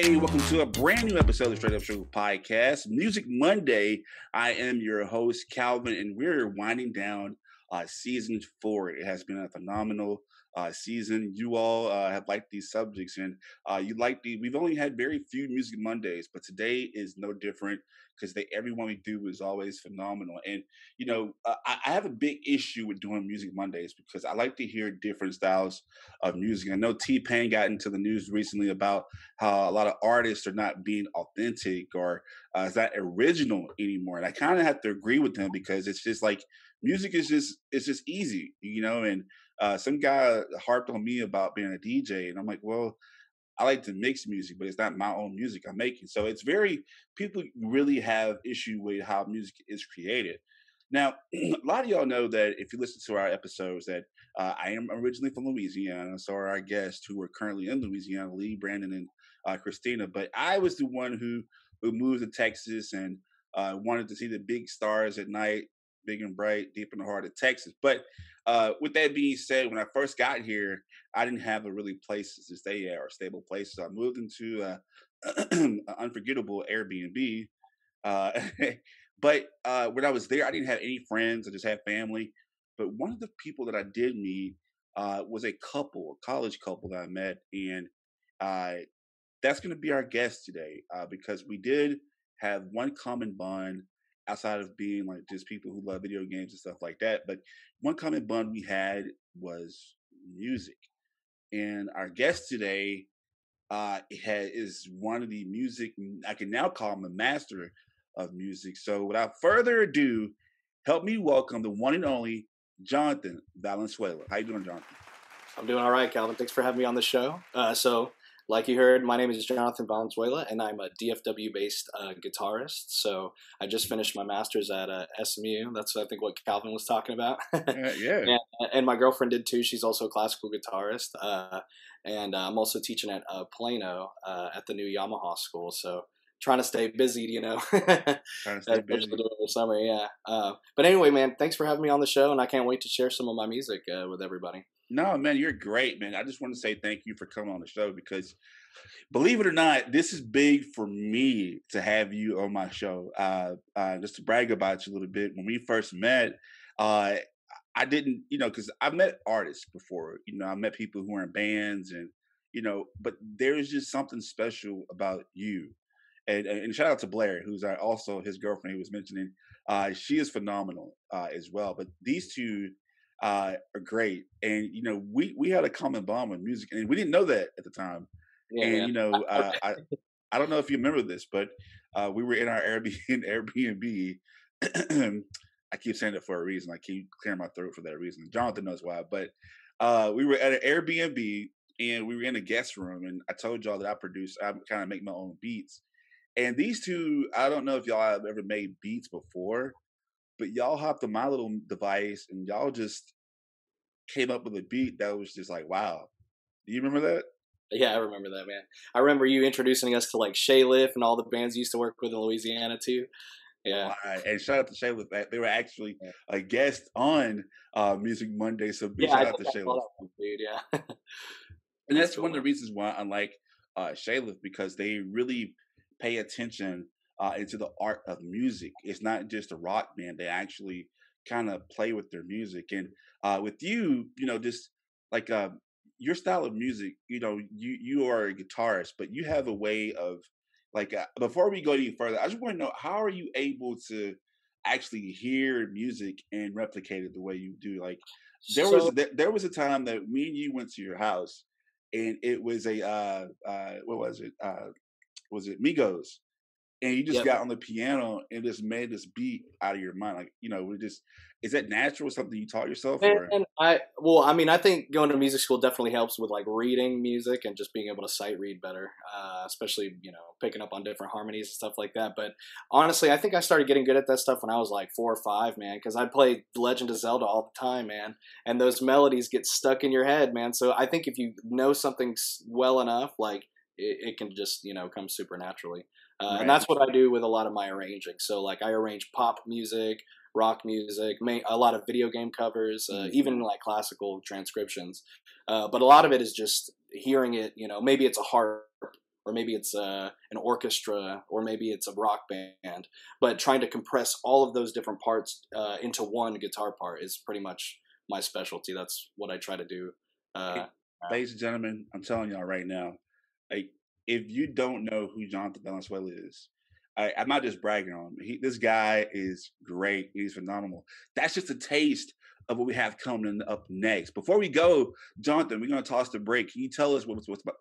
Hey, welcome to a brand new episode of the Straight Up Show podcast, Music Monday. I am your host, Calvin, and we're winding down season 4. It has been a phenomenal season. You all have liked these subjects, and we've only had very few Music Mondays, but today is no different because every one we do is always phenomenal. And, I have a big issue with doing Music Mondays because I like to hear different styles of music. I know T-Pain got into the news recently about how a lot of artists are not being authentic or is not original anymore. And I kind of have to agree with him because it's just like music is just easy, and some guy harped on me about being a DJ, and I'm like, well, I like to mix music, but it's not my own music I'm making. So people really have issue with how music is created. Now, a lot of y'all know that if you listen to our episodes that I am originally from Louisiana. So are our guests who are currently in Louisiana, Lee, Brandon, and Christina. But I was the one who moved to Texas and wanted to see the big stars at night, big and bright, deep in the heart of Texas. But with that being said, when I first got here, I didn't have a really places to stay at or stable places. I moved into an unforgettable Airbnb. Uh, but when I was there, I didn't have any friends. I just had family. But one of the people that I did meet was a college couple that I met. And that's going to be our guest today because we did have one common bond outside of being like just people who love video games and stuff like that. But one common bond we had was music. And our guest today is one of the music, I can now call him a master of music. So without further ado, help me welcome the one and only Jonathan Valenzuela. How you doing, Jonathan? I'm doing all right, Calvin. Thanks for having me on the show. So like you heard, my name is Jonathan Valenzuela, and I'm a DFW-based guitarist. So I just finished my master's at SMU. That's, I think, what Calvin was talking about. Yeah. And my girlfriend did, too. She's also a classical guitarist. And I'm also teaching at Plano at the new Yamaha school. So trying to stay busy, Trying to stay busy. During the summer, yeah. But anyway, man, thanks for having me on the show, and I can't wait to share some of my music with everybody. No, man, you're great, man. I just want to say thank you for coming on the show because, believe it or not, this is big for me to have you on my show. Just to brag about you a little bit, when we first met, I didn't, because I met artists before. I met people who are in bands, and but there's just something special about you. And shout out to Blair, who's also his girlfriend he was mentioning. She is phenomenal as well. But these two are great, and we had a common bond with music, and we didn't know that at the time. Yeah, And man. I don't know if you remember this, but we were in our Airbnb. I keep saying it for a reason. I keep clearing my throat for that reason. Jonathan knows why, but we were at an Airbnb and we were in a guest room, and I told y'all that I kind of make my own beats. And these two, I don't know if y'all have ever made beats before, but y'all hopped on my little device and y'all just came up with a beat that was just like, wow. Do you remember that? Yeah, I remember that, man. I remember you introducing us to like Shayliff and all the bands you used to work with in Louisiana too. Yeah. And shout out to Shayliff. They were actually a guest on Music Monday. So big Yeah, shout out to Shayliff. Dude, yeah. And that's one of the reasons why I like Shayliff, because they really pay attention into the art of music. It's not just a rock band. They actually kind of play with their music. And with you, just like your style of music, you are a guitarist, but you have a way of like, before we go any further, I just want to know, how are you able to actually hear music and replicate it the way you do? Like there was a time that me and you went to your house and it was a, what was it? Was it Migos? And you just got on the piano and just made this beat out of your mind. Like, is that natural? Something you taught yourself? And I think going to music school definitely helps with like reading music and just being able to sight read better, especially, picking up on different harmonies and stuff like that. But honestly, I think I started getting good at that stuff when I was like 4 or 5, man, because I'd play Legend of Zelda all the time, man. And those melodies get stuck in your head, man. So I think if you know something well enough, like it can just, come super naturally. Right. And that's what I do with a lot of my arranging. So like I arrange pop music, rock music, a lot of video game covers, even like classical transcriptions. But a lot of it is just hearing it, maybe it's a harp or maybe it's an orchestra, or maybe it's a rock band. But trying to compress all of those different parts into one guitar part is pretty much my specialty. That's what I try to do. Hey, ladies and gentlemen, I'm telling y'all right now, like if you don't know who Jonathan Valenzuela is, I'm not just bragging on him. This guy is great. He's phenomenal. That's just a taste of what we have coming up next. Before we go, Jonathan, we're going to toss the break. Can you tell us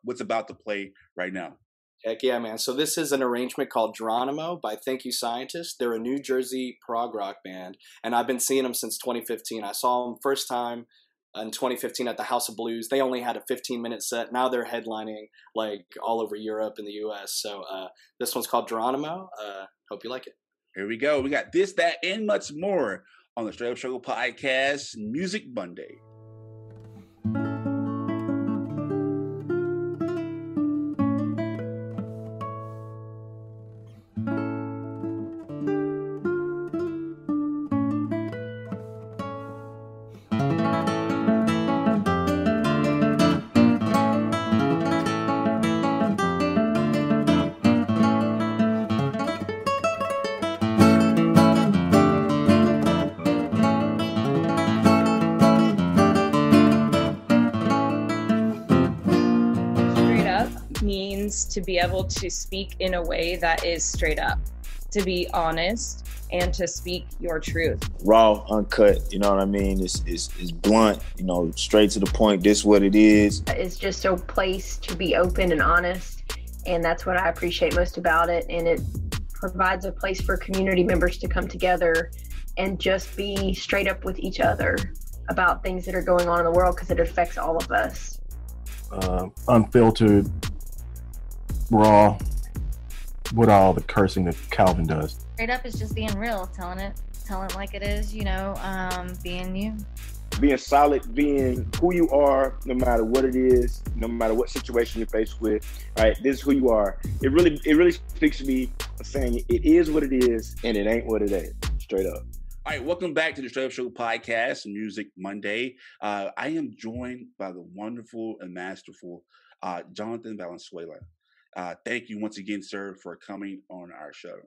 what's about to play right now? Heck yeah, man. So this is an arrangement called Geronimo by Thank You Scientist. They're a New Jersey prog rock band, and I've been seeing them since 2015. I saw them first time in 2015 at the House of Blues. They only had a 15-minute set. Now they're headlining like all over Europe and the U.S. So this one's called Geronimo. Hope you like it. Here we go. We got this, that, and much more on the Straight Up Struggle Podcast, Music Monday. Means to be able to speak in a way that is straight up, to be honest, and to speak your truth. Raw, uncut, you know what I mean? It's blunt, you know, straight to the point. This what it is. It's just a place to be open and honest, and that's what I appreciate most about it. And it provides a place for community members to come together and just be straight up with each other about things that are going on in the world, because it affects all of us. Unfiltered, raw, with all the cursing that Calvin does. Straight up is just being real, telling it like it is, you know, being you. Being solid, being who you are, no matter what it is, no matter what situation you're faced with, right? This is who you are. It really speaks to me, saying it is what it is and it ain't what it ain't. Straight up. All right, welcome back to the Straight Up Show Podcast, Music Monday. I am joined by the wonderful and masterful Jonathan Valenzuela. Thank you once again, sir, for coming on our show.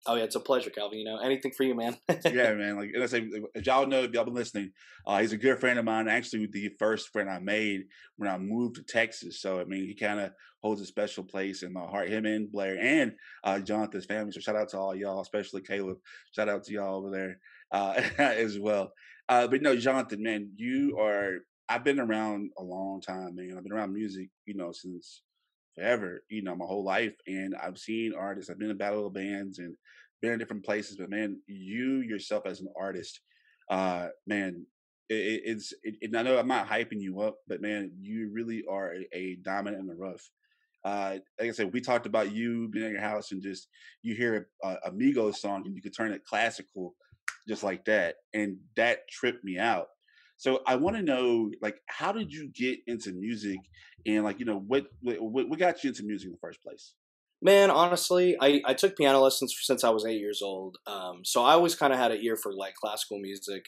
Oh yeah, it's a pleasure, Calvin. You know, anything for you, man. Yeah, man. Like I say, if y'all know, if y'all been listening, he's a good friend of mine. Actually, the first friend I made when I moved to Texas. So I mean, he kind of holds a special place in my heart. Him and Blair and Jonathan's family. So shout out to all y'all, especially Caleb. Shout out to y'all over there as well. But no, Jonathan, man, I've been around a long time, man. I've been around music, you know, since forever, you know, my whole life. And I've seen artists, I've been in battle of bands and been in different places, but man, you yourself as an artist, man, and I know I'm not hyping you up, but man, you really are a diamond in the rough. Like I said, we talked about you being in your house and just, you hear a Migos song and you could turn it classical just like that. And that tripped me out. So I want to know, like, how did you get into music, and like, you know, what got you into music in the first place? Man, honestly, I took piano lessons since I was 8 years old. So I always kind of had an ear for like classical music.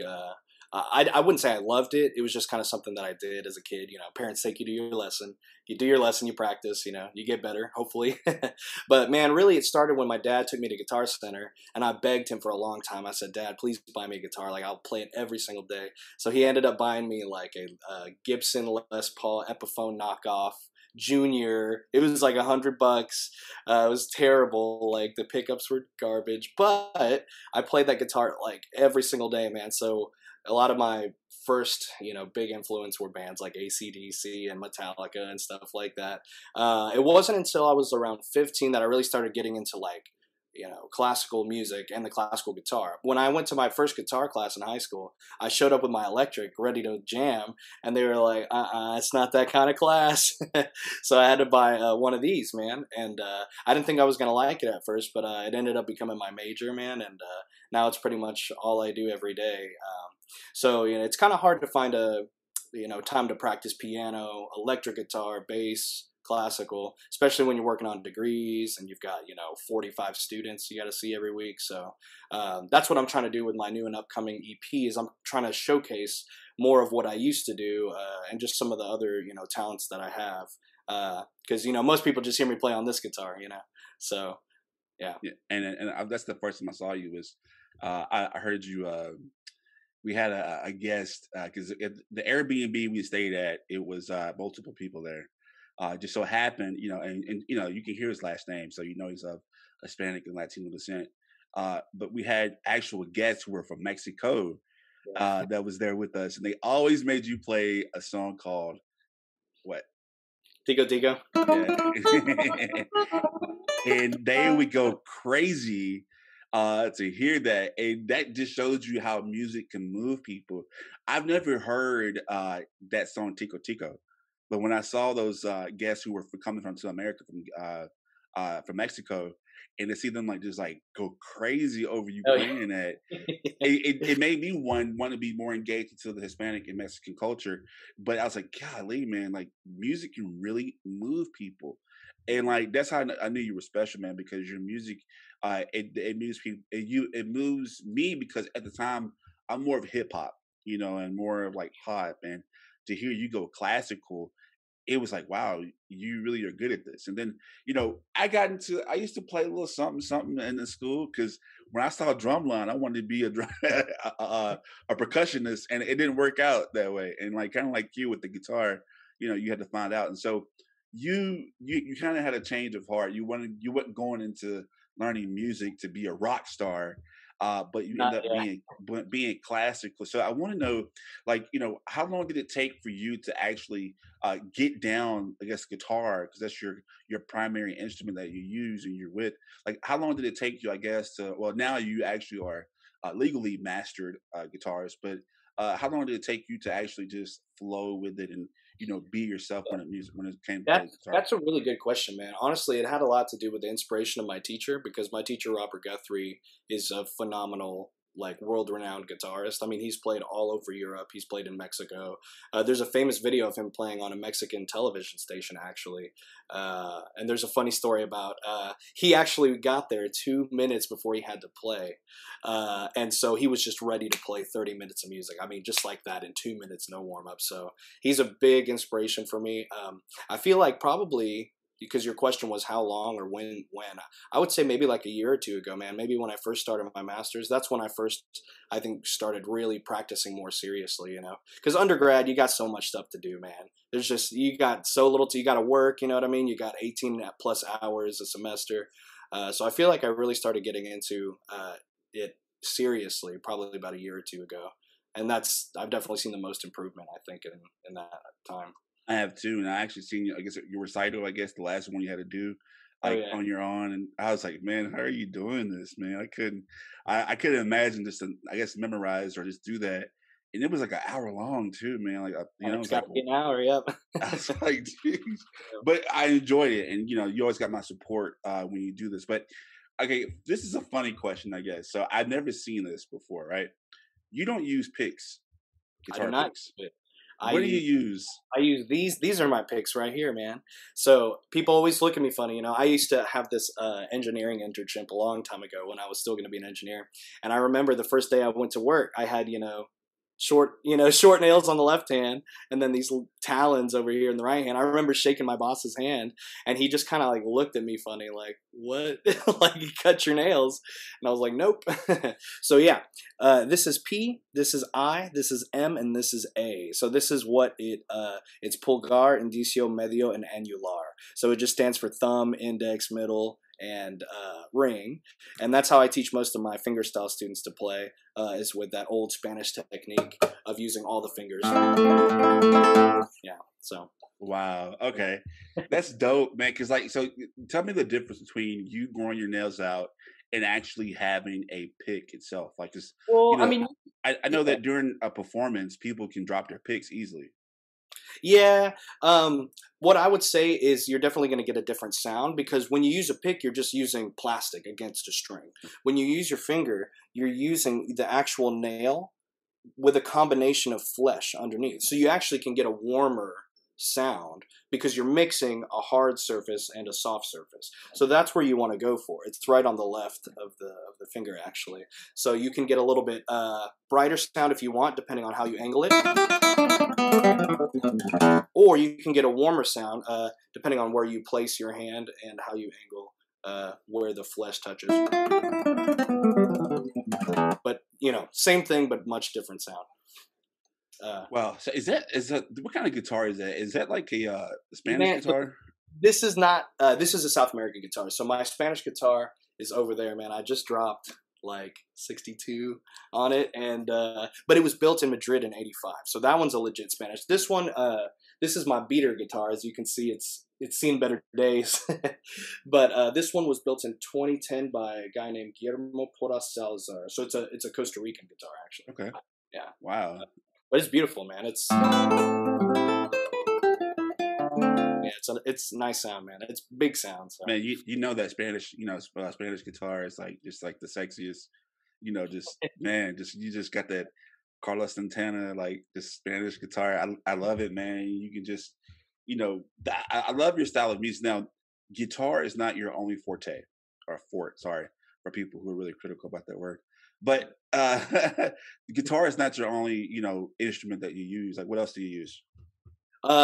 I wouldn't say I loved it. It was just kind of something that I did as a kid. You know, parents take you to your lesson. You do your lesson, you practice, you know, you get better, hopefully. But man, really it started when my dad took me to Guitar Center, and I begged him for a long time. I said, Dad, please buy me a guitar. Like, I'll play it every single day. So he ended up buying me like a Gibson Les Paul Epiphone knockoff Junior. It was like $100. It was terrible. Like, the pickups were garbage, but I played that guitar like every single day, man. So a lot of my first, you know, big influence were bands like AC/DC and Metallica and stuff like that. It wasn't until I was around 15 that I really started getting into like, you know, classical music and the classical guitar. When I went to my first guitar class in high school, I showed up with my electric ready to jam, and they were like, it's not that kind of class. So I had to buy one of these, man. And I didn't think I was going to like it at first, but it ended up becoming my major, man. And now it's pretty much all I do every day. So, you know, it's kind of hard to find time to practice piano, electric guitar, bass, classical, especially when you're working on degrees and you've got, 45 students you got to see every week. So that's what I'm trying to do with my new and upcoming EP is I'm trying to showcase more of what I used to do and just some of the other, talents that I have. Because most people just hear me play on this guitar, So yeah. And that's the first time I saw you was I heard you. We had a guest because the Airbnb we stayed at, it was multiple people there. Just so happened, and you can hear his last name, so he's of Hispanic and Latino descent. But we had actual guests who were from Mexico that was there with us, and they always made you play a song called what? Tico Tico. Yeah. And they would go crazy to hear that, and that just shows you how music can move people. I've never heard that song Tico Tico, but when I saw those guests who were coming to America from Mexico, and to see them just go crazy over you playing that, it made me want to be more engaged into the Hispanic and Mexican culture. But I was like, golly, man, music can really move people. And that's how I knew you were special, man, because your music, it moves people. It moves me because at the time I'm more of hip hop, and more of pop. And to hear you go classical, it was like, wow, you really are good at this. And then, I used to play a little something in the school because when I saw drumline, I wanted to be a percussionist, and it didn't work out that way. And kind of like you with the guitar, you had to find out. And so you kind of had a change of heart. You wasn't going into learning music to be a rock star, but you ended up being classical. So I want to know, how long did it take for you to actually get down, I guess, guitar, because that's your primary instrument that you use and you're with. How long did it take you, I guess, now you actually are legally mastered guitarist, but how long did it take you to actually just flow with it and be yourself when it came to guitar? That's a really good question, man. Honestly, it had a lot to do with the inspiration of my teacher, because my teacher, Robert Guthrie, is a phenomenal, world-renowned guitarist. I mean, he's played all over Europe. He's played in Mexico. There's a famous video of him playing on a Mexican television station, actually. And there's a funny story about he actually got there 2 minutes before he had to play. And so he was just ready to play 30 minutes of music. I mean, just like that in 2 minutes, no warm-up. So he's a big inspiration for me. I feel like probably, because your question was how long or when, I would say maybe a year or two ago, man. Maybe when I first started my master's, that's when I think, started really practicing more seriously, because undergrad, you got so much stuff to do, man. You got so little you got to work, you know what I mean? You got 18 plus hours a semester. So I feel like I really started getting into it seriously probably about a year or two ago. And I've definitely seen the most improvement, I think, in that time. I have too, and I actually seen I guess your recital. I guess the last one you had to do, on your own, and I was like, man, how are you doing this, man? I couldn't imagine just to, I guess, memorize or just do that, and it was an hour long too, man. It's got to be an hour, yep. I was like, geez. But I enjoyed it, and you always got my support when you do this. But okay, this is a funny question, I guess. So I've never seen this before, right? You don't use picks, guitar I do not picks. What do you use? I use these. These are my picks right here, man. So people always look at me funny. I used to have this engineering internship a long time ago when I was still going to be an engineer. And I remember the first day I went to work, I had, short nails on the left hand, and then these talons over here in the right hand. I remember shaking my boss's hand, and he just kind of looked at me funny, what? You cut your nails? And I was like, nope. So yeah, this is P, this is I, this is M, and this is A. So this is what it's pulgar, indicio, medio, and annular. So it just stands for thumb, index, middle, and ring. And that's how I teach most of my fingerstyle students to play, is with that old Spanish technique of using all the fingers. Yeah, so. Wow. Okay. That's dope, man. Because so tell me the difference between you growing your nails out and actually having a pick itself. Just, well, I mean, I know that during a performance, people can drop their picks easily. Yeah. What I would say is you're definitely going to get a different sound, because when you use a pick, you're just using plastic against a string. When you use your finger, you're using the actual nail with a combination of flesh underneath. So you actually can get a warmer sound because you're mixing a hard surface and a soft surface. So that's where you want to go for. It's right on the left of the finger, actually. So you can get a little bit brighter sound if you want, depending on how you angle it. or you can get a warmer sound depending on where you place your hand and how you angle where the flesh touches. But same thing, but much different sound. Wow. So is that what kind of guitar is that? Is that like a Spanish guitar? This is not. This is a South American guitar. So my Spanish guitar is over there, man. I just dropped like 62 on it, and but it was built in Madrid in '85. So that one's a legit Spanish. This one, this is my beater guitar. As you can see, it's seen better days. But this one was built in 2010 by a guy named Guillermo Porras Salazar. So it's a Costa Rican guitar, actually. Okay. Yeah. Wow. But it's beautiful, man. It's it's nice sound, man. It's big sound. So. Man, you know that Spanish, Spanish guitar is like just like the sexiest, just man, you just got that Carlos Santana, like the Spanish guitar. I love it, man. You can just, I love your style of music. Now, guitar is not your only forte or fort. Sorry for people who are really critical about that word. But the guitar is not your only, instrument that you use. Like, what else do you use?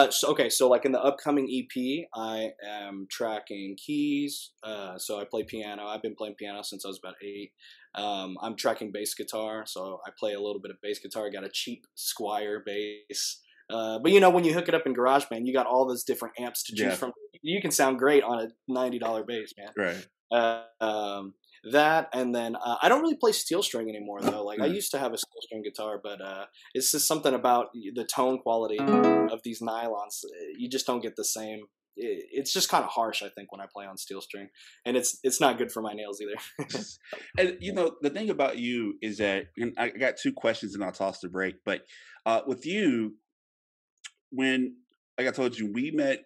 So like in the upcoming EP, I am tracking keys. So I play piano. I've been playing piano since I was about 8. I'm tracking bass guitar, so I play a little bit of bass guitar. I got a cheap Squier bass. But when you hook it up in GarageBand, you got all those different amps to choose from. You can sound great on a $90 bass, man. Right. That, and then I don't really play steel string anymore, though. Like I used to have a steel string guitar, but it's just something about the tone quality of these nylons. You just don't get the same. It's just kind of harsh, I think, when I play on steel string, and it's not good for my nails either. And the thing about you is that, and I got 2 questions, and I'll toss the break. But with you, when, like I told you, we met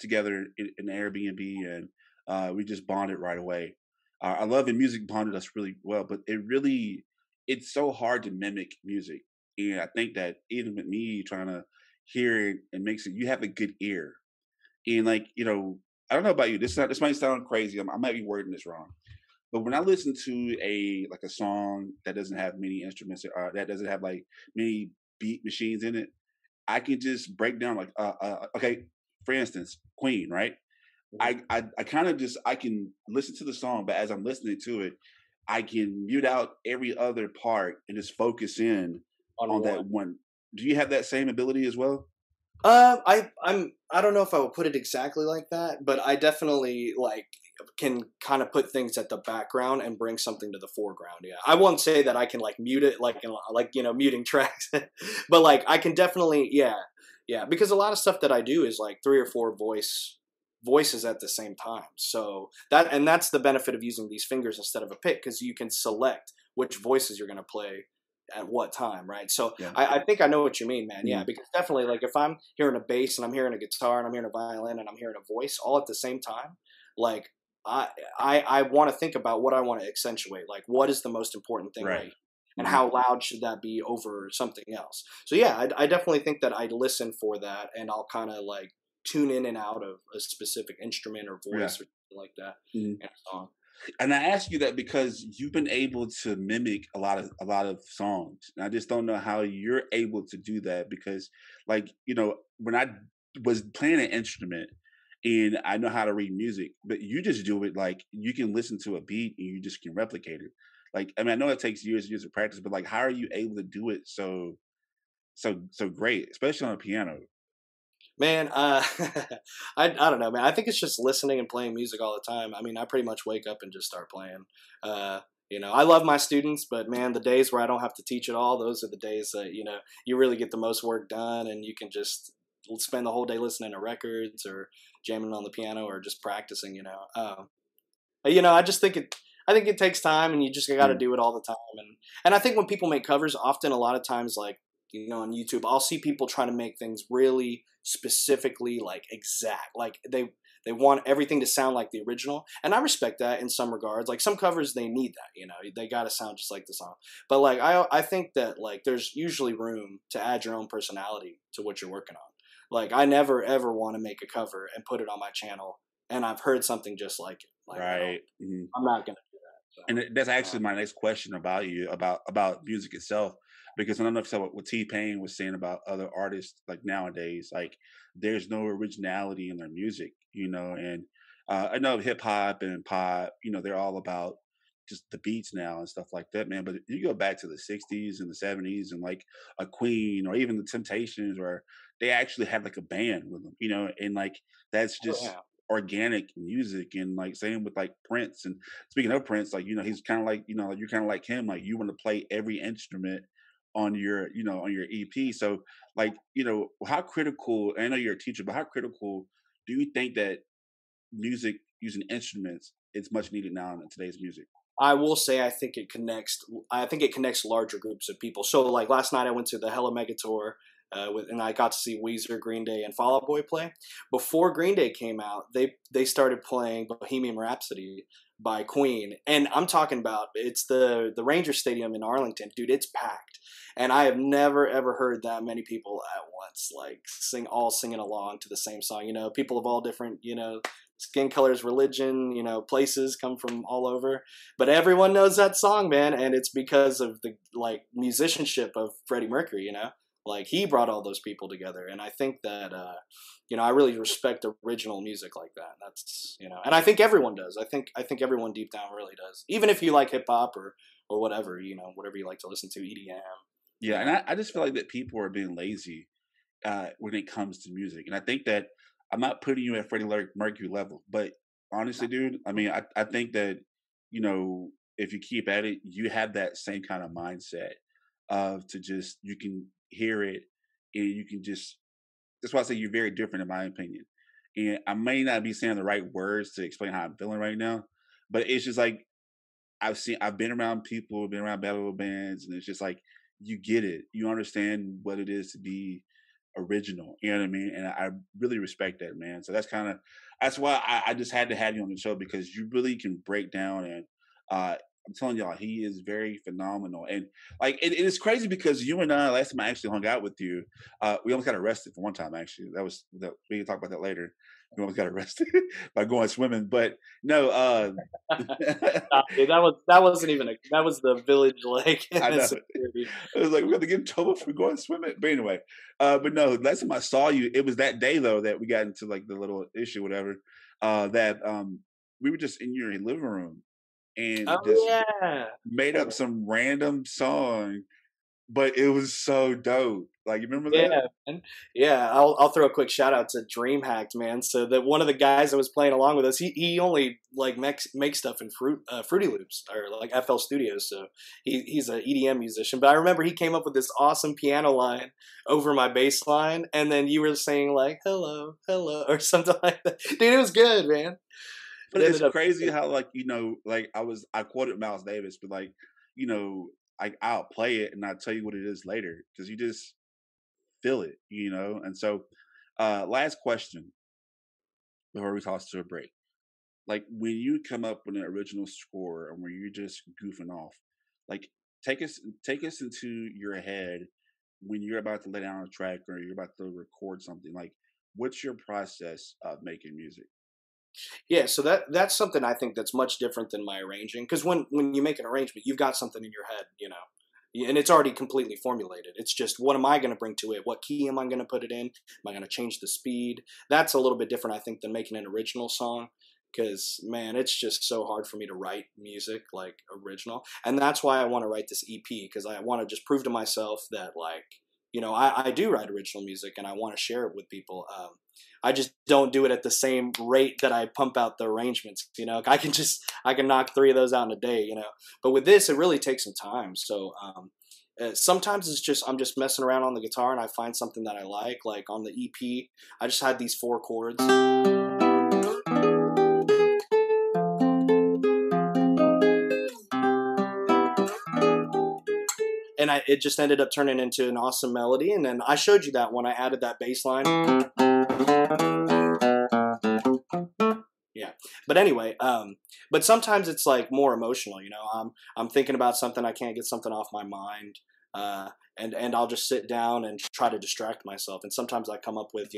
together in Airbnb, and we just bonded right away. I love it. Music bonded us really well, but it's so hard to mimic music. And I think that even with me trying to hear it and mix it, you have a good ear. And like, I don't know about you. This might sound crazy. I might be wording this wrong. But when I listen to a song that doesn't have many instruments, or that doesn't have like many beat machines in it, I can just break down like, okay, for instance, Queen, right? I kind of just, I can listen to the song, but as I'm listening to it, I can mute out every other part and just focus in on that one. Do you have that same ability as well? I don't know if I would put it exactly like that, but I definitely like can kind of put things at the background and bring something to the foreground. Yeah, I won't say that I can like mute it like muting tracks, but like I can definitely because a lot of stuff that I do is like 3 or 4 voices at the same time. So that's the benefit of using these fingers instead of a pick, because you can select which voices you're going to play at what time, right? So I think I know what you mean, man. Yeah, because definitely like if I'm hearing a bass and I'm hearing a guitar and I'm hearing a violin and I'm hearing a voice all at the same time, like I want to think about what I want to accentuate, like what is the most important thing, right? And how loud should that be over something else? So yeah, I definitely think that I'd listen for that, and I'll kind of like tune in and out of a specific instrument or voice or something like that in a song. And I ask you that because you've been able to mimic a lot of songs. And I just don't know how you're able to do that, because like, when I was playing an instrument and I know how to read music, but you just do it like you can listen to a beat and you just can replicate it. Like, I mean, I know it takes years and years of practice, but like, how are you able to do it so great, especially on a piano? Man, I don't know, man. I think it's just listening and playing music all the time. I mean, I pretty much wake up and just start playing. I love my students, but man, the days where I don't have to teach at all, those are the days that, you really get the most work done, and you can just spend the whole day listening to records or jamming on the piano or just practicing, I just think it takes time, and you just got to do it all the time. And I think when people make covers, often a lot of times, like, on YouTube, I'll see people trying to make things really specifically like exact, like they want everything to sound like the original, and I respect that in some regards. Like some covers, they need that, they got to sound just like the song. But like I think that like there's usually room to add your own personality to what you're working on. Like I never ever want to make a cover and put it on my channel and I've heard something just like it. Like, right. I'm not gonna do that. So, and that's actually my next question about you, about music itself. because I don't know if you saw what T-Pain was saying about other artists like nowadays, like there's no originality in their music, and I know hip hop and pop, they're all about just the beats now and stuff like that, man. But you go back to the '60s and the '70s and like a Queen or even the Temptations, where they actually had like a band with them, and like that's Oh just yeah. organic music. And like same with like Prince. And speaking of Prince, like he's kind of like like you're kind of like him, like you want to play every instrument on your on your EP. So like how critical, I know you're a teacher, but how critical do you think that music using instruments is much needed now in today's music? I will say I think it connects. I think it connects larger groups of people. So like last night I went to the Hella Mega Tour, and I got to see Weezer, Green Day, and Fall Out Boy play. Before Green Day came out, they started playing Bohemian Rhapsody by Queen, and I'm talking about it's the Ranger Stadium in Arlington, dude. It's packed, and I have never ever heard that many people at once like singing along to the same song. People of all different skin colors, religion, places, come from all over, but everyone knows that song, man. And it's because of the like musicianship of Freddie Mercury, like he brought all those people together. And I think that, I really respect original music like that. That's, and I think everyone does. I think everyone deep down really does. Even if you like hip hop or whatever, whatever you like to listen to, EDM. Yeah. And I just feel like that people are being lazy when it comes to music. And I think that I'm not putting you at Freddie Mercury level, but honestly, dude, I mean, I think that, if you keep at it, you have that same kind of mindset of you can hear it and you can that's why I say you're very different in my opinion. And I may not be saying the right words to explain how I'm feeling right now, but it's just like, I've been around people, been around battle bands, and it's just like, you get it. You understand what it is to be original, you know what I mean? And I really respect that, man. So that's why I just had to have you on the show, because you really can break down. And I'm telling y'all, he is very phenomenal. And like it is crazy because you and I, last time I actually hung out with you, we almost got arrested for one time. Actually, we can talk about that later. We almost got arrested by going swimming, but no. Dude, that wasn't even that was the village lake. I know. It was like, we're gonna get in trouble for going swimming. But anyway, but no, last time I saw you, it was that day though that we got into like the little issue, whatever. That we were just in your living room and just made up some random song, but it was so dope. Like, you remember that? Yeah, man. Yeah. I'll throw a quick shout out to DreamHacked, man. So that one of the guys that was playing along with us, he only like makes stuff in Fruity Loops or like FL Studios. So he's an EDM musician. But I remember he came up with this awesome piano line over my bass line, and then you were saying like "hello, hello" or something like that. Dude, it was good, man. But it's crazy how like like I quoted Miles Davis, but like I'll play it and I'll tell you what it is later because you just feel it, And so, last question before we toss to a break. Like when you come up with an original score and where you're just goofing off, like take us into your head when you're about to lay down a track or you're about to record something. Like, what's your process of making music? Yeah, so that's something I think that's much different than my arranging. Because when you make an arrangement, you've got something in your head, and it's already completely formulated. It's just, what am I going to bring to it? What key am I going to put it in? Am I going to change the speed? That's a little bit different, I think, than making an original song. Because, man, it's just so hard for me to write music, like, original. And that's why I want to write this EP, because I want to just prove to myself that, like, I do write original music, and I want to share it with people. I just don't do it at the same rate that I pump out the arrangements. I can knock 3 of those out in a day. But with this, it really takes some time. So sometimes I'm just messing around on the guitar and I find something that I like. Like on the EP, I just had these 4 chords. And it just ended up turning into an awesome melody. And then I showed you that when I added that bass line. Yeah. But anyway, but sometimes it's like more emotional, I'm thinking about something, I can't get something off my mind. And I'll just sit down and try to distract myself. And sometimes I come up with,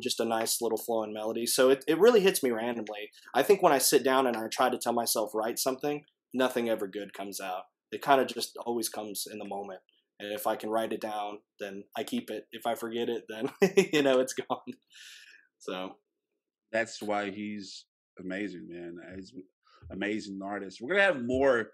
just a nice little flowing melody. So it really hits me randomly. I think when I sit down and I try to tell myself write something, nothing ever good comes out. it kind of just always comes in the moment. And if I can write it down, then I keep it. If I forget it, then it's gone. So that's why he's amazing, man. He's an amazing artist. We're gonna have more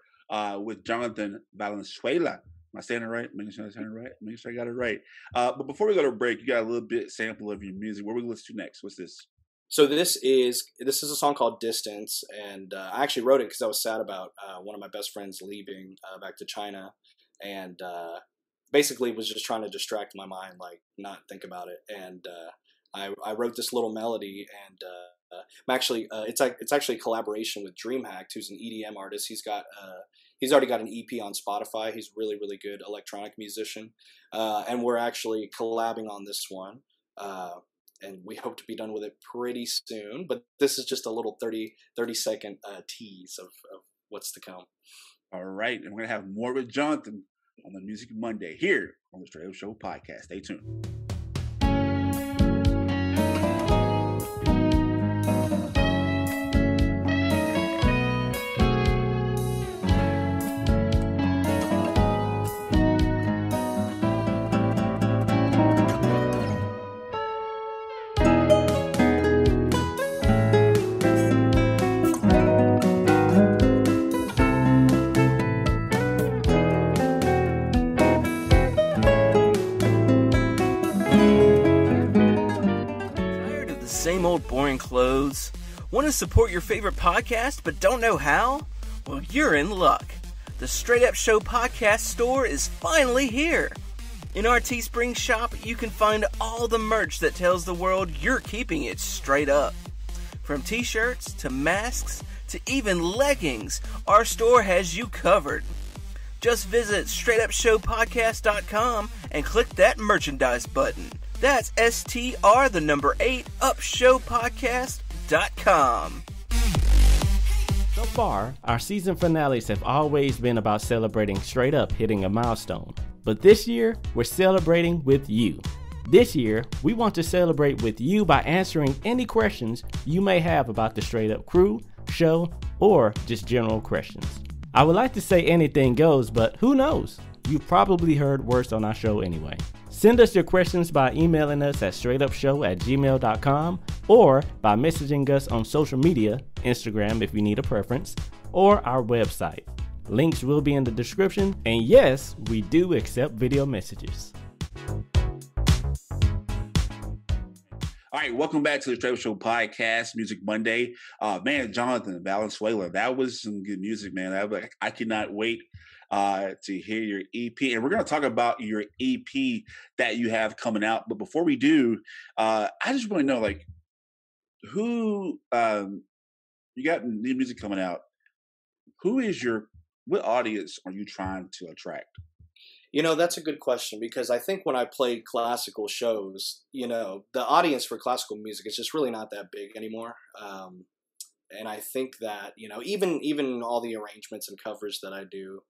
with Jonathan Valenzuela. Am I saying it right? Make sure I saying it right. Make sure I got it right. But before we go to break, you got a little bit sample of your music. What are we listen to next? What's this? So this is a song called Distance, and I actually wrote it because I was sad about one of my best friends leaving back to China, and basically was just trying to distract my mind, like not think about it. And I wrote this little melody, and I'm actually it's actually a collaboration with DreamHack, who's an EDM artist. He's already got an EP on Spotify. He's really, really good electronic musician, and we're actually collabing on this one. And we hope to be done with it pretty soon. But this is just a little 30-second tease of what's to come. All right. And we're going to have more with Jonathan on the Music Monday here on the Straight Up Show podcast. Stay tuned. Same old boring clothes? Want to support your favorite podcast but don't know how? Well, you're in luck. The Straight Up Show podcast store is finally here. In our Teespring shop, you can find all the merch that tells the world you're keeping it straight up. From t-shirts to masks to even leggings, our store has you covered. Just visit straightupshowpodcast.com and click that merchandise button. That's STR8 upshowpodcast.com. So far, our season finales have always been about celebrating straight up hitting a milestone. But this year, we're celebrating with you. This year, we want to celebrate with you by answering any questions you may have about the Straight Up crew, show, or just general questions. I would like to say anything goes, but who knows? You've probably heard worse on our show anyway. Send us your questions by emailing us at straightupshow@gmail.com or by messaging us on social media, Instagram if you need a preference, or our website. Links will be in the description, and yes, we do accept video messages. All right, welcome back to the Straight Up Show podcast, Music Monday. Man, Jonathan Valenzuela, that was some good music, man. I cannot wait to hear your EP. And we're going to talk about your EP that you have coming out. But before we do, I just want to know, like, who, you got new music coming out. What audience are you trying to attract? That's a good question, because I think when I play classical shows, the audience for classical music is just really not that big anymore. And I think that, even all the arrangements and covers that I do,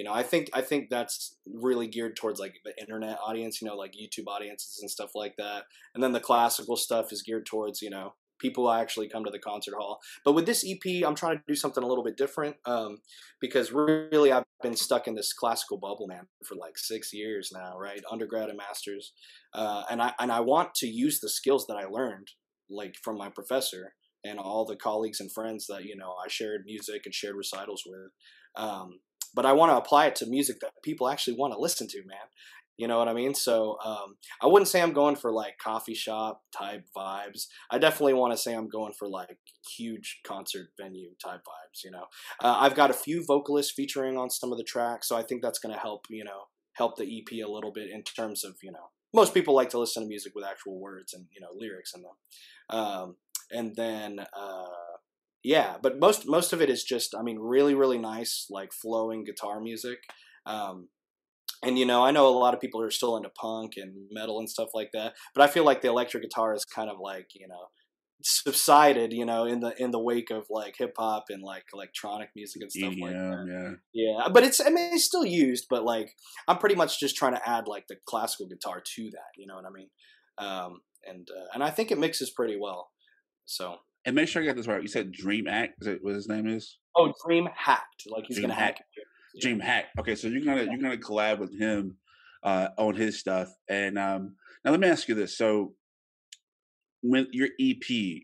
I think that's really geared towards like the internet audience, like YouTube audiences and stuff like that. And then the classical stuff is geared towards, people who actually come to the concert hall. But with this EP, I'm trying to do something a little bit different, because really I've been stuck in this classical bubble, man, for like 6 years now, right? Undergrad and masters. And I want to use the skills that I learned, like from my professor and all the colleagues and friends that, I shared music and shared recitals with. But I want to apply it to music that people actually want to listen to, man. You know what I mean? So I wouldn't say I'm going for like coffee shop type vibes. I definitely want to say I'm going for like huge concert venue type vibes, I've got a few vocalists featuring on some of the tracks, so I think that's going to help, help the EP a little bit in terms of, most people like to listen to music with actual words and, lyrics in them. And then, yeah, but most of it is just, really, really nice, like flowing guitar music. And, I know a lot of people are still into punk and metal and stuff like that, but I feel like the electric guitar is kind of like, subsided, in the wake of like hip hop and like electronic music and stuff like that. Yeah. But it's still used, but like, I'm pretty much just trying to add like the classical guitar to that, you know what I mean? And I think it mixes pretty well. So. And make sure I got this right. You said Dream Act. Is that what his name is? Oh, Dream Hacked. Like he's going to hack it. Dream Hack. Okay, so you're gonna collab with him on his stuff. And now let me ask you this: so when your EP,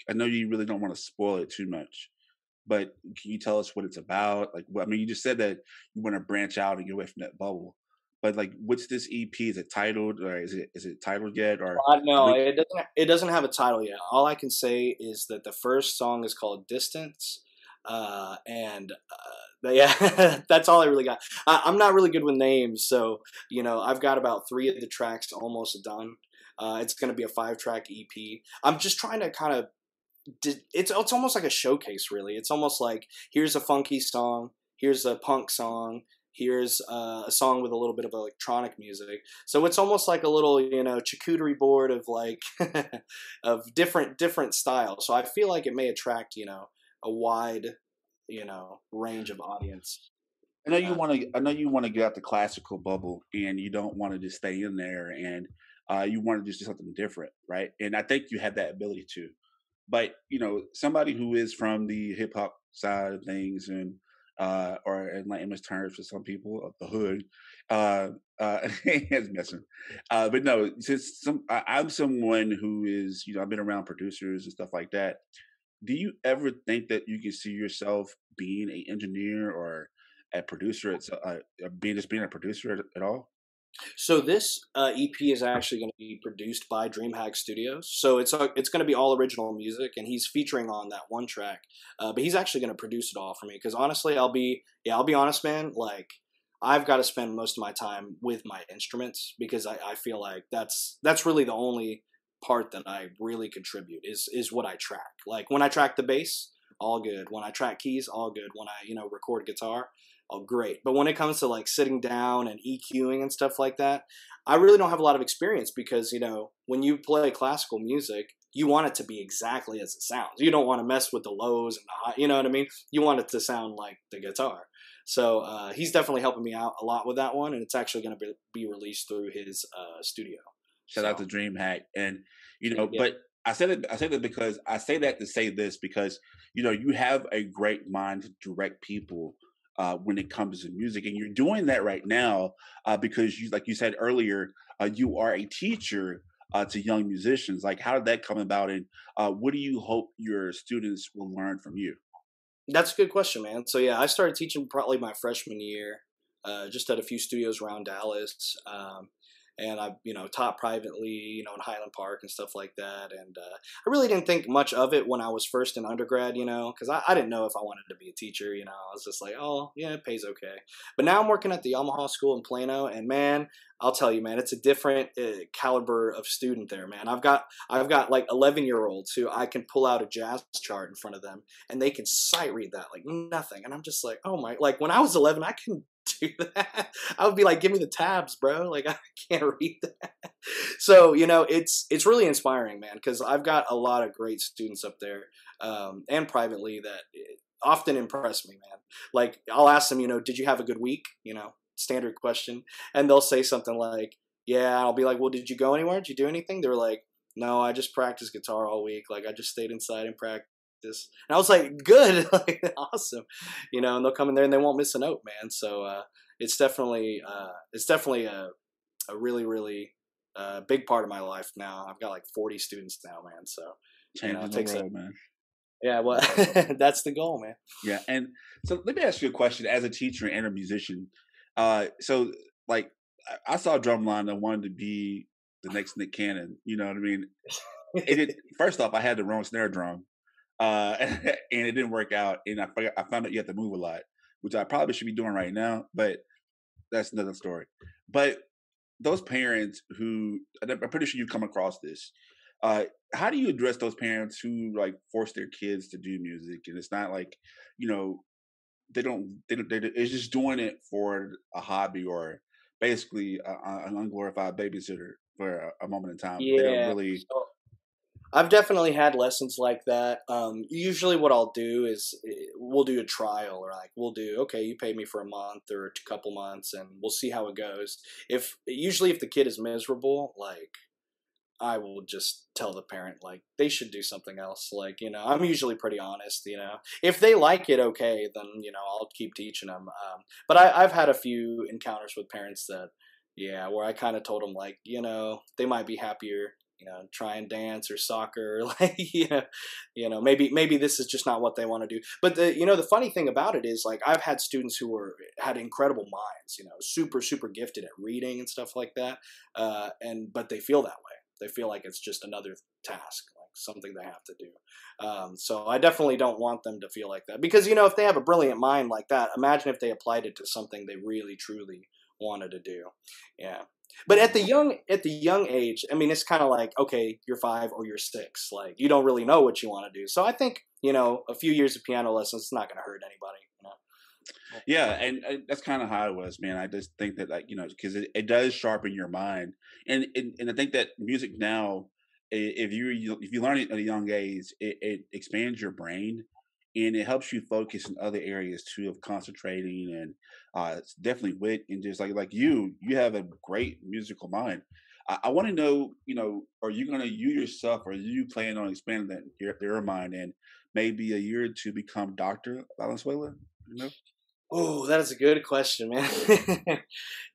I know you really don't want to spoil it too much, but can you tell us what it's about? Like, I mean, you just said that you want to branch out and get away from that bubble, but like, what's this EP? Is it titled, or is it titled yet? Or No, it doesn't have a title yet. All I can say is that the first song is called Distance, but yeah, that's all I really got. I'm not really good with names, so I've got about 3 of the tracks almost done. It's going to be a 5-track EP. I'm just trying to kind of. It's almost like a showcase, really. It's almost like, here's a funky song, here's a punk song, here's a song with a little bit of electronic music. So it's almost like a little, charcuterie board of like of different styles. So I feel like it may attract, a wide, range of audience. I know you want to. I know you want to get out the classical bubble, and you don't want to just stay in there, and you want to just do something different, right? And I think you have that ability to. But somebody who is from the hip hop side of things, and or in layman's terms for some people of the hood, it's messing. But no, since I'm someone who is, I've been around producers and stuff like that. Do you ever think that you can see yourself being an engineer or a producer, being a producer at all? So this EP is actually going to be produced by DreamHack Studios. So it's going to be all original music, and he's featuring on that one track. But he's actually going to produce it all for me, because honestly, I'll be honest, man. Like, I've got to spend most of my time with my instruments, because I feel like that's really the only part that I really contribute is what I track. Like, when I track the bass, all good. When I track keys, all good. When I record guitar, oh, great. But when it comes to like sitting down and EQing and stuff like that, I really don't have a lot of experience, because when you play classical music, you want it to be exactly as it sounds. You don't want to mess with the lows and the high, you know what I mean? You want it to sound like the guitar. So he's definitely helping me out a lot with that one, and it's actually going to be released through his studio. Shout out to DreamHack, and Yeah. but I say that because I say that to say this, because you have a great mind to direct people when it comes to music, and you're doing that right now because like you said earlier, you are a teacher to young musicians. Like, how did that come about, and what do you hope your students will learn from you? That's a good question, man. So yeah, I started teaching probably my freshman year, just at a few studios around Dallas. And I, taught privately, in Highland Park and stuff like that. And I really didn't think much of it when I was first in undergrad, because I didn't know if I wanted to be a teacher. I was just like, oh yeah, it pays okay. But now I'm working at the Yamaha School in Plano, and man, I'll tell you, man, it's a different caliber of student there, man. I've got like 11-year-olds who I can pull out a jazz chart in front of them, and they can sight read that like nothing. And I'm just like, oh my, like when I was 11, I couldn't do that. I would be like, give me the tabs, bro. Like, I can't read that. So, it's really inspiring, man, because I've got a lot of great students up there, and privately, that often impress me, man. Like, I'll ask them, did you have a good week? Standard question. And they'll say something like, yeah. I'll be like, well, did you go anywhere? Did you do anything? They're like, no, I just practiced guitar all week. Like, I just stayed inside and practiced. And I was like, good, like, awesome, and they'll come in there and they won't miss a note, man. So it's definitely a really, really big part of my life now. I've got like 40 students now, man. So Changing the world, man. Yeah, well, that's the goal, man. Yeah, and so let me ask you a question as a teacher and a musician. So like, I saw Drumline. I wanted to be the next Nick Cannon. You know what I mean? First off, I had the wrong snare drum. And it didn't work out, and I found out you have to move a lot, which I probably should be doing right now, but that's another story. But those parents who, I'm pretty sure you've come across this, how do you address those parents who like force their kids to do music, and it's not like, they're just doing it for a hobby, or basically an unglorified babysitter for a moment in time? Yeah. They don't really. So, I've definitely had lessons like that. Usually what I'll do is we'll do a trial, or like okay, you pay me for a month or a couple months, and we'll see how it goes. If the kid is miserable, like I will just tell the parent, like, they should do something else. Like, I'm usually pretty honest, If they like it, okay, then, I'll keep teaching them. But I've had a few encounters with parents that, yeah, where I kind of told them, like, they might be happier, try and dance or soccer, like, maybe this is just not what they want to do. But the funny thing about it is, like, I've had students who had incredible minds, super, super gifted at reading and stuff like that. But they feel that way. They feel like it's just another task, like something they have to do. So I definitely don't want them to feel like that, because, if they have a brilliant mind like that, imagine if they applied it to something they really, truly wanted to do. Yeah. But at the young age, I mean, it's kind of like, okay, you're 5 or you're 6. Like, you don't really know what you want to do. So I think, a few years of piano lessons is not going to hurt anybody. Yeah, and that's kind of how it was, man. I just think that, like, because it does sharpen your mind, and I think that music now, if you learn it at a young age, it expands your brain, and it helps you focus in other areas too of concentrating, and it's definitely wit, and just like you have a great musical mind. I want to know, are you yourself, are you planning on expanding that your mind, and maybe a year or two become Dr. Valenzuela? Oh, that is a good question, man.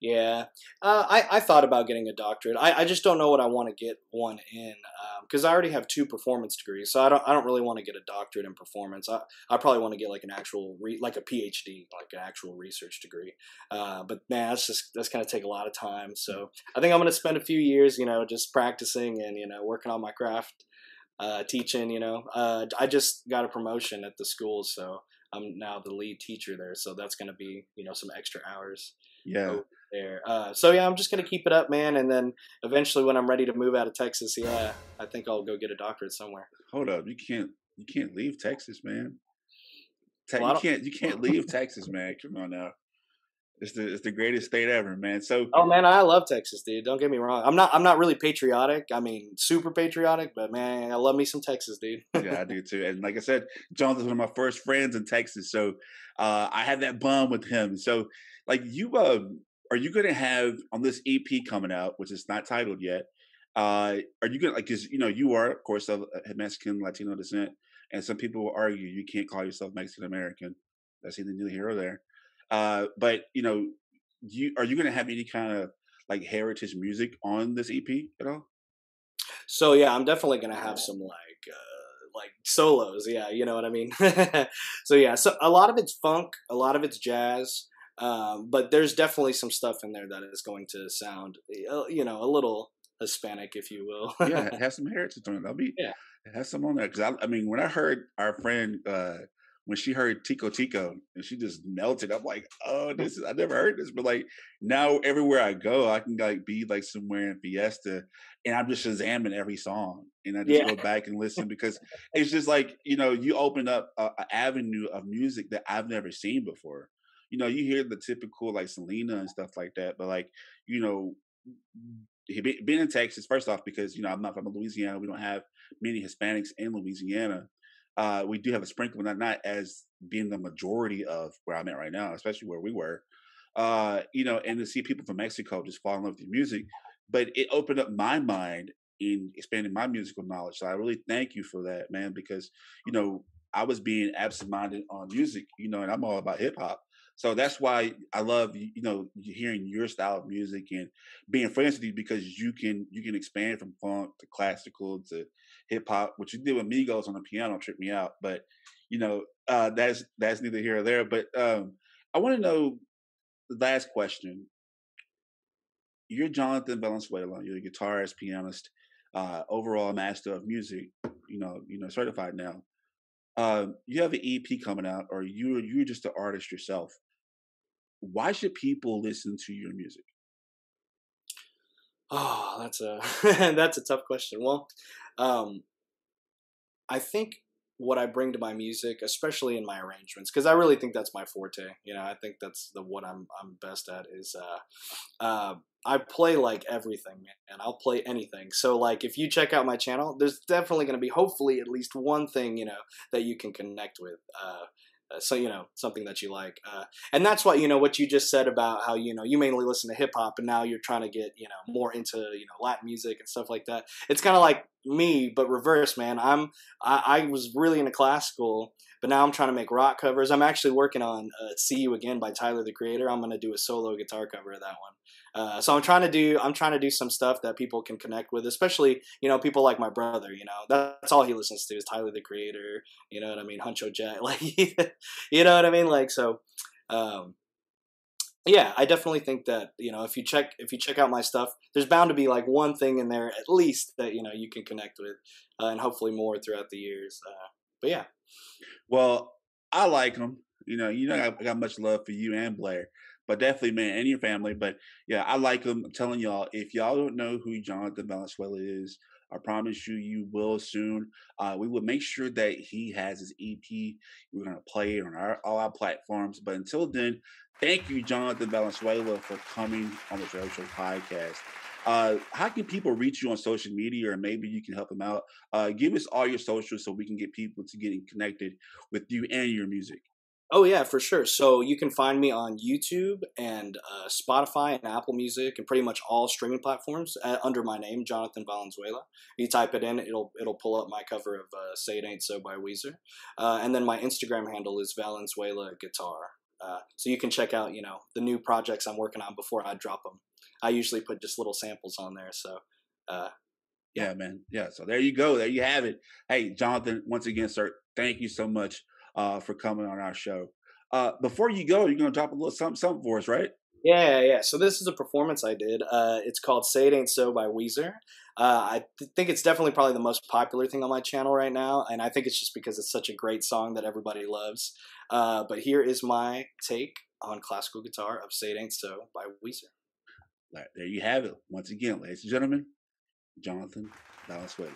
Yeah. I thought about getting a doctorate. I just don't know what I want to get one in, because I already have 2 performance degrees. So I don't really want to get a doctorate in performance. I probably want to get like an actual like a PhD, like an actual research degree. But man, that's going to take a lot of time. So I think I'm going to spend a few years, just practicing and working on my craft, teaching. I just got a promotion at the school, so I'm now the lead teacher there, so that's going to be, some extra hours. Yeah. There. So yeah, I'm just going to keep it up, man. And then eventually when I'm ready to move out of Texas, yeah, I think I'll go get a doctorate somewhere. Hold up. You can't leave Texas, man. Well, you can't leave Texas, man. Come on now. It's the greatest state ever, man. So, oh man, I love Texas, dude. Don't get me wrong. I'm not really patriotic. I mean, super patriotic, but man, I love me some Texas, dude. Yeah, I do too. And like I said, Jonathan's one of my first friends in Texas, so I had that bond with him. So, like, are you going to have on this EP coming out, which is not titled yet? Are you going to, like, because you are, of course, of Mexican Latino descent, and some people will argue you can't call yourself Mexican American. That's either neither here or there. But are you going to have any kind of like heritage music on this EP at all? So yeah, I'm definitely going to have some like solos. Yeah, you know what I mean. So yeah, so a lot of it's funk, a lot of it's jazz, but there's definitely some stuff in there that is going to sound, a little Hispanic, if you will. Yeah, have some heritage on it. That'll be have some on there, because I mean, when I heard our friend. When she heard Tico Tico and she just melted, I'm like, oh, I never heard this. But like now everywhere I go, I can like be like somewhere in Fiesta and I'm just Shazamming every song. And I just go back and listen, because it's just like, you open up an avenue of music that I've never seen before. You hear the typical like Selena and stuff like that, but like, being in Texas, first off, because, I'm not from Louisiana. We don't have many Hispanics in Louisiana. We do have a sprinkle, but not as being the majority of where I'm at right now, especially where we were, and to see people from Mexico just fall in love with your music. But it opened up my mind in expanding my musical knowledge. So I really thank you for that, man, because, I was being absent-minded on music, and I'm all about hip hop. So that's why I love, hearing your style of music and being friends with you, because you can expand from funk to classical to hip hop. What you did with Migos on the piano tripped me out, but that's neither here or there. But I want to know the last question. You're Jonathan Valenzuela. You're a guitarist, pianist, overall master of music. Certified now. You have an EP coming out, or you're just an artist yourself. Why should people listen to your music? Oh, that's a tough question. Well, I think what I bring to my music, especially in my arrangements, because I really think that's my forte. I think that's what I'm best at is I play like everything, man. I'll play anything. So like if you check out my channel, there's definitely going to be hopefully at least one thing that you can connect with. so, something that you like. And that's what, what you just said about how, you mainly listen to hip hop and now you're trying to get, more into, Latin music and stuff like that. It's kind of like me, but reverse, man. I was really into classical, but now I'm trying to make rock covers. I'm actually working on See You Again by Tyler, the Creator. I'm going to do a solo guitar cover of that one. So I'm trying to do some stuff that people can connect with, especially, people like my brother, that's all he listens to is Tyler, the Creator, you know what I mean? Huncho Jack, like, you know what I mean? Like, so, yeah, I definitely think that, if you check out my stuff, there's bound to be like one thing in there at least that, you can connect with, and hopefully more throughout the years. But yeah. Well, I like them. I got much love for you and Blair, but definitely, man, and your family. But yeah, I like them. I'm telling y'all, if y'all don't know who Jonathan Valenzuela is, I promise you, you will soon. We will make sure that he has his EP. We're going to play it on all our platforms. But until then, thank you, Jonathan Valenzuela, for coming on the Straight Up Show podcast. How can people reach you on social media, or maybe you can help them out? Give us all your socials so we can get people to getting connected with you and your music. Oh, yeah, for sure. So you can find me on YouTube and Spotify and Apple Music and pretty much all streaming platforms under my name, Jonathan Valenzuela. You type it in, it'll pull up my cover of Say It Ain't So by Weezer. And then my Instagram handle is Valenzuela Guitar. So you can check out, the new projects I'm working on before I drop them. I usually put just little samples on there. So, yeah, man. Yeah. So there you go. There you have it. Hey, Jonathan, once again, sir, thank you so much for coming on our show. Before you go, you're going to drop a little something for us, right? Yeah. So this is a performance I did. It's called Say It Ain't So by Weezer. I think it's definitely probably the most popular thing on my channel right now, and I think it's just because it's such a great song that everybody loves. But here is my take on classical guitar of Say It Ain't So by Weezer. There you have it. Once again, ladies and gentlemen, Jonathan Valenzuela.